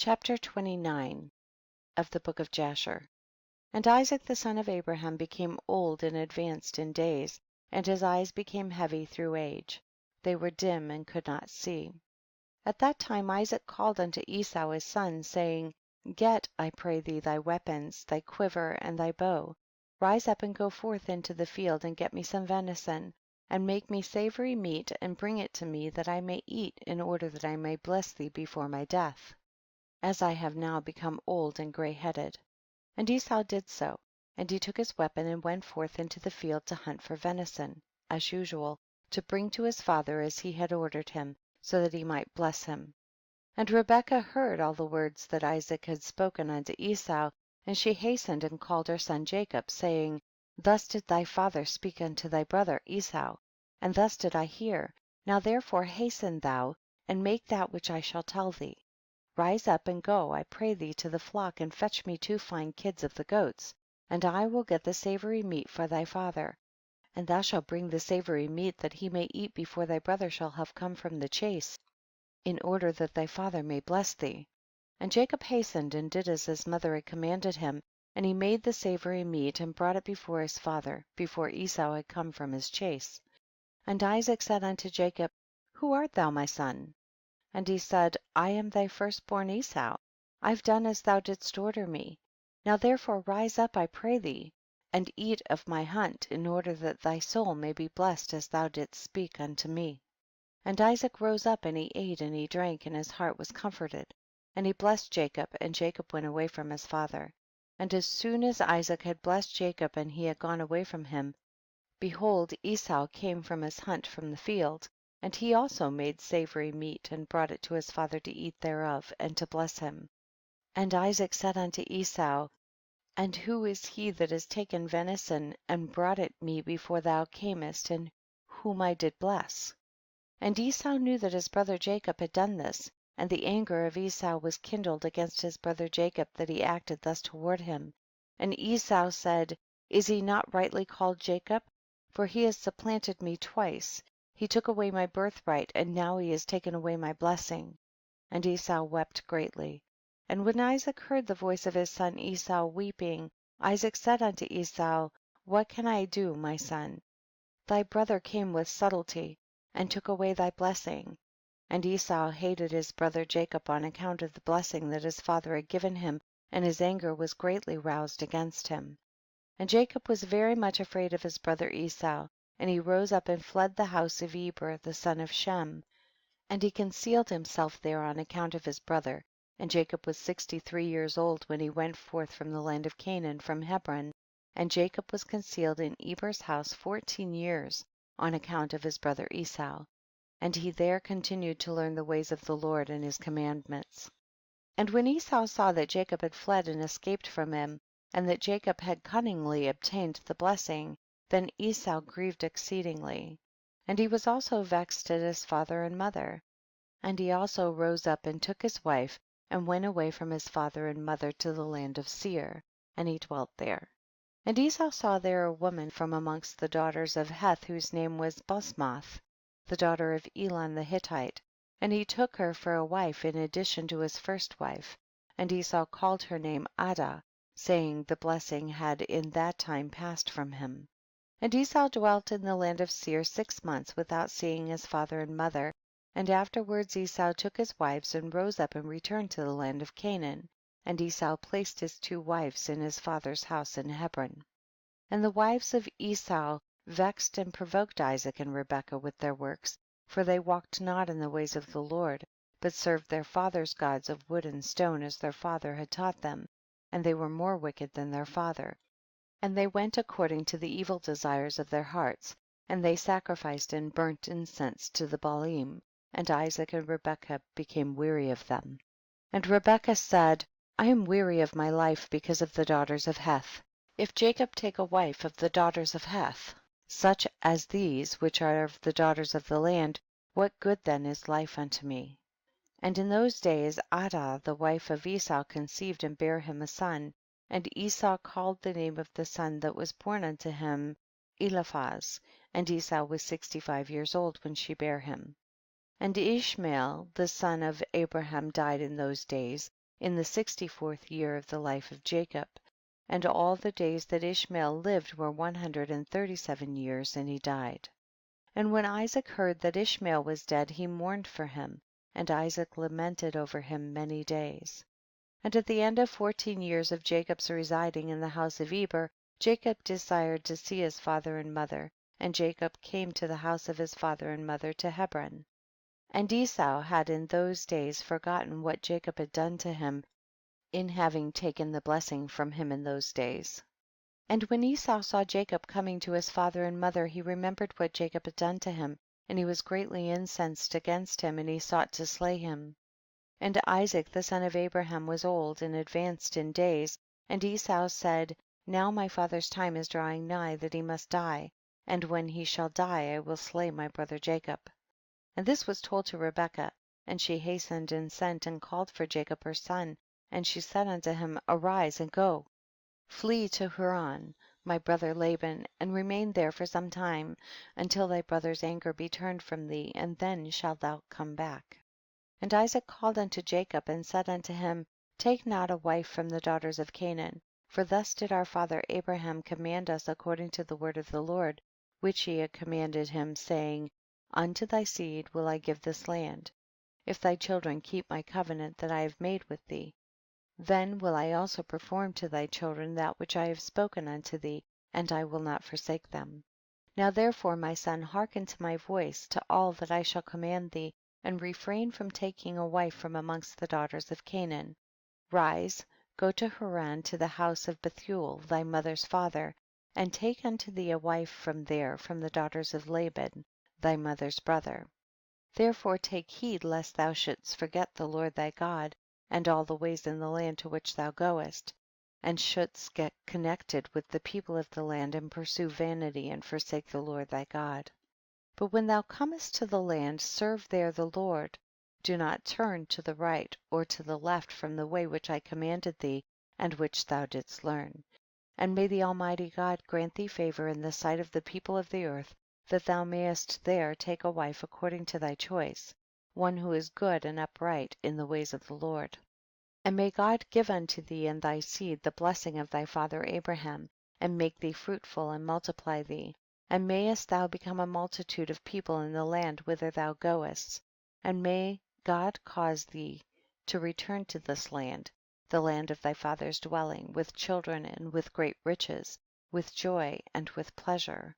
Chapter 29 of the Book of Jasher. And Isaac the son of Abraham became old and advanced in days, and his eyes became heavy through age, they were dim and could not see. At that time Isaac called unto Esau his son, saying, Get, I pray thee, thy weapons, thy quiver and thy bow, rise up and go forth into the field and get me some venison, and make me savory meat and bring it to me that I may eat, in order that I may bless thee before my death, as I have now become old and grey headed. And Esau did so, and he took his weapon and went forth into the field to hunt for venison, as usual, to bring to his father as he had ordered him, so that he might bless him. And Rebekah heard all the words that Isaac had spoken unto Esau, and she hastened and called her son Jacob, saying, Thus did thy father speak unto thy brother Esau, and thus did I hear. Now therefore hasten thou, and make that which I shall tell thee. Rise up and go, I pray thee, to the flock, and fetch me 2 fine kids of the goats, and I will get the savory meat for thy father. And thou shalt bring the savory meat, that he may eat before thy brother shall have come from the chase, in order that thy father may bless thee. And Jacob hastened and did as his mother had commanded him, and he made the savory meat and brought it before his father, before Esau had come from his chase. And Isaac said unto Jacob, Who art thou, my son? And he said, I am thy firstborn Esau. I've done as thou didst order me. Now therefore rise up, I pray thee, and eat of my hunt, in order that thy soul may be blessed as thou didst speak unto me. And Isaac rose up and he ate and he drank, and his heart was comforted. And he blessed Jacob, and Jacob went away from his father. And as soon as Isaac had blessed Jacob and he had gone away from him, behold, Esau came from his hunt from the field, and he also made savory meat and brought it to his father to eat thereof, and to bless him. And Isaac said unto Esau, And who is he that has taken venison and brought it me before thou camest, and whom I did bless? And Esau knew that his brother Jacob had done this, and the anger of Esau was kindled against his brother Jacob, that he acted thus toward him. And Esau said, Is he not rightly called Jacob? For he has supplanted me twice. He took away my birthright, and now he has taken away my blessing. And Esau wept greatly. And when Isaac heard the voice of his son Esau weeping, Isaac said unto Esau, What can I do, my son? Thy brother came with subtlety, and took away thy blessing. And Esau hated his brother Jacob on account of the blessing that his father had given him, and his anger was greatly roused against him. And Jacob was very much afraid of his brother Esau, and he rose up and fled the house of Eber the son of Shem, and he concealed himself there on account of his brother. And Jacob was 63 years old when he went forth from the land of Canaan from Hebron, and Jacob was concealed in Eber's house 14 years on account of his brother Esau, and he there continued to learn the ways of the Lord and his commandments. And when Esau saw that Jacob had fled and escaped from him, and that Jacob had cunningly obtained the blessing, then Esau grieved exceedingly, and he was also vexed at his father and mother. And he also rose up and took his wife, and went away from his father and mother to the land of Seir, and he dwelt there. And Esau saw there a woman from amongst the daughters of Heth, whose name was Basmath, the daughter of Elon the Hittite, and he took her for a wife in addition to his first wife. And Esau called her name Adah, saying, The blessing had in that time passed from him. And Esau dwelt in the land of Seir 6 months without seeing his father and mother, and afterwards Esau took his wives and rose up and returned to the land of Canaan, and Esau placed his 2 wives in his father's house in Hebron. And the wives of Esau vexed and provoked Isaac and Rebekah with their works, for they walked not in the ways of the Lord, but served their fathers' gods of wood and stone, as their father had taught them, and they were more wicked than their father. And they went according to the evil desires of their hearts, and they sacrificed and burnt incense to the Baalim, and Isaac and Rebekah became weary of them. And Rebekah said, I am weary of my life because of the daughters of Heth. If Jacob take a wife of the daughters of Heth, such as these which are of the daughters of the land, what good then is life unto me? And in those days Adah the wife of Esau conceived and bare him a son, and Esau called the name of the son that was born unto him Eliphaz, and Esau was 65 years old when she bare him. And Ishmael the son of Abraham died in those days, in the 64th year of the life of Jacob. And all the days that Ishmael lived were 137 years, and he died. And when Isaac heard that Ishmael was dead, he mourned for him, and Isaac lamented over him many days. And at the end of 14 years of Jacob's residing in the house of Eber, Jacob desired to see his father and mother, and Jacob came to the house of his father and mother to Hebron. And Esau had in those days forgotten what Jacob had done to him in having taken the blessing from him in those days. And when Esau saw Jacob coming to his father and mother, he remembered what Jacob had done to him, and he was greatly incensed against him, and he sought to slay him. And Isaac the son of Abraham was old and advanced in days, and Esau said, now my father's time is drawing nigh that he must die, and when he shall die I will slay my brother Jacob. And this was told to Rebekah, and she hastened and sent and called for Jacob her son, and she said unto him, arise and go, flee to Haran, my brother Laban, and remain there for some time, until thy brother's anger be turned from thee, and then shalt thou come back. And Isaac called unto Jacob and said unto him, take not a wife from the daughters of Canaan, for thus did our father Abraham command us according to the word of the Lord, which he had commanded him, saying, unto thy seed will I give this land, if thy children keep my covenant that I have made with thee. Then will I also perform to thy children that which I have spoken unto thee, and I will not forsake them. Now therefore, my son, hearken to my voice, to all that I shall command thee, and refrain from taking a wife from amongst the daughters of Canaan. Rise, go to Haran to the house of Bethuel thy mother's father, and take unto thee a wife from there from the daughters of Laban thy mother's brother. Therefore take heed lest thou shouldst forget the Lord thy God, and all the ways in the land to which thou goest, and shouldst get connected with the people of the land, and pursue vanity, and forsake the Lord thy God. But when thou comest to the land, serve there the Lord. Do not turn to the right or to the left from the way which I commanded thee, and which thou didst learn. And may the Almighty God grant thee favor in the sight of the people of the earth, that thou mayest there take a wife according to thy choice, one who is good and upright in the ways of the Lord. And may God give unto thee and thy seed the blessing of thy father Abraham, and make thee fruitful and multiply thee, and mayest thou become a multitude of people in the land whither thou goest, and may God cause thee to return to this land, the land of thy father's dwelling, with children and with great riches, with joy and with pleasure.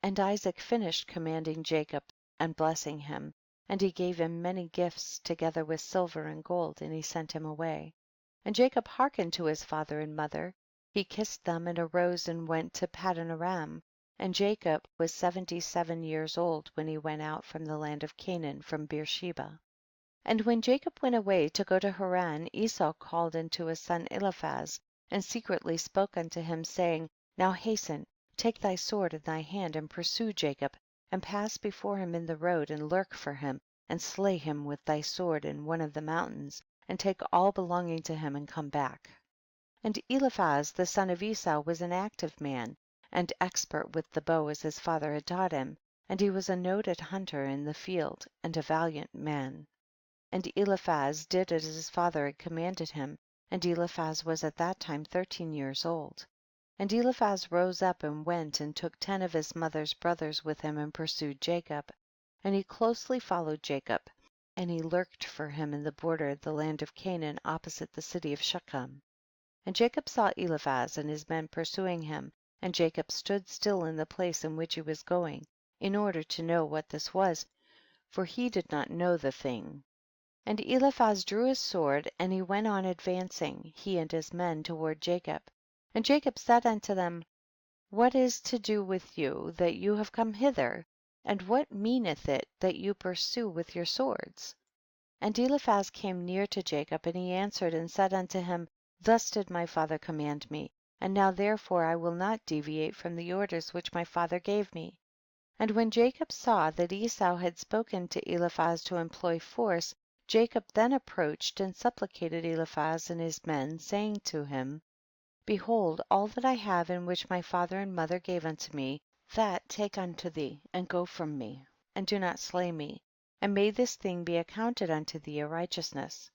And Isaac finished commanding Jacob and blessing him, and he gave him many gifts together with silver and gold, and he sent him away. And Jacob hearkened to his father and mother, he kissed them and arose and went to Paddan Aram, and Jacob was 77 years old when he went out from the land of Canaan from Beersheba. And when Jacob went away to go to Haran, Esau called unto his son Eliphaz, and secretly spoke unto him, saying, now hasten, take thy sword in thy hand, and pursue Jacob, and pass before him in the road, and lurk for him, and slay him with thy sword in one of the mountains, and take all belonging to him, and come back. And Eliphaz the son of Esau was an active man, and expert with the bow as his father had taught him, and he was a noted hunter in the field, and a valiant man. And Eliphaz did as his father had commanded him, and Eliphaz was at that time 13 years old. And Eliphaz rose up and went and took 10 of his mother's brothers with him, and pursued Jacob. And he closely followed Jacob, and he lurked for him in the border of the land of Canaan opposite the city of Shechem. And Jacob saw Eliphaz and his men pursuing him, and Jacob stood still in the place in which he was going, in order to know what this was, for he did not know the thing. And Eliphaz drew his sword, and he went on advancing, he and his men, toward Jacob. And Jacob said unto them, what is to do with you that you have come hither? And what meaneth it that you pursue with your swords? And Eliphaz came near to Jacob, and he answered and said unto him, thus did my father command me, and now therefore I will not deviate from the orders which my father gave me. And when Jacob saw that Esau had spoken to Eliphaz to employ force, Jacob then approached and supplicated Eliphaz and his men, saying to him, behold, all that I have in which my father and mother gave unto me, that take unto thee, and go from me, and do not slay me, and may this thing be accounted unto thee a righteousness.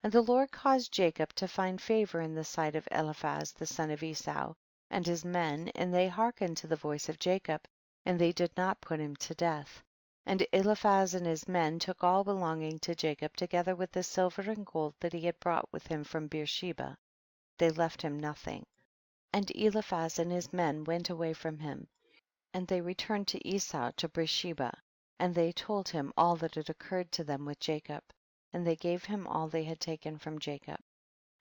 And the Lord caused Jacob to find favor in the sight of Eliphaz the son of Esau and his men, and they hearkened to the voice of Jacob, and they did not put him to death. And Eliphaz and his men took all belonging to Jacob, together with the silver and gold that he had brought with him from Beersheba. They left him nothing. And Eliphaz and his men went away from him, and they returned to Esau to Beersheba, and they told him all that had occurred to them with Jacob, and they gave him all they had taken from Jacob.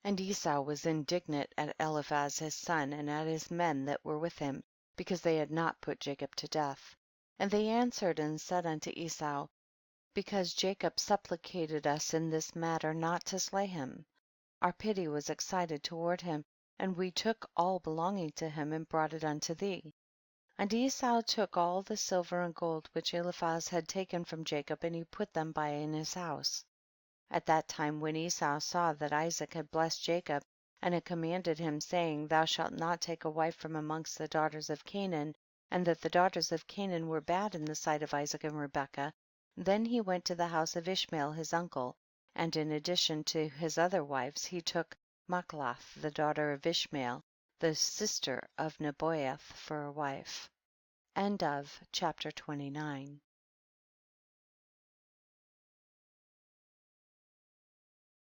And Esau was indignant at Eliphaz his son and at his men that were with him, because they had not put Jacob to death. And they answered and said unto Esau, because Jacob supplicated us in this matter not to slay him, our pity was excited toward him, and we took all belonging to him and brought it unto thee. And Esau took all the silver and gold which Eliphaz had taken from Jacob, and he put them by in his house. At that time when Esau saw that Isaac had blessed Jacob, and had commanded him, saying, thou shalt not take a wife from amongst the daughters of Canaan, and that the daughters of Canaan were bad in the sight of Isaac and Rebekah, then he went to the house of Ishmael his uncle, and in addition to his other wives he took Machlath the daughter of Ishmael, the sister of Nebaioth, for a wife. End of chapter 29.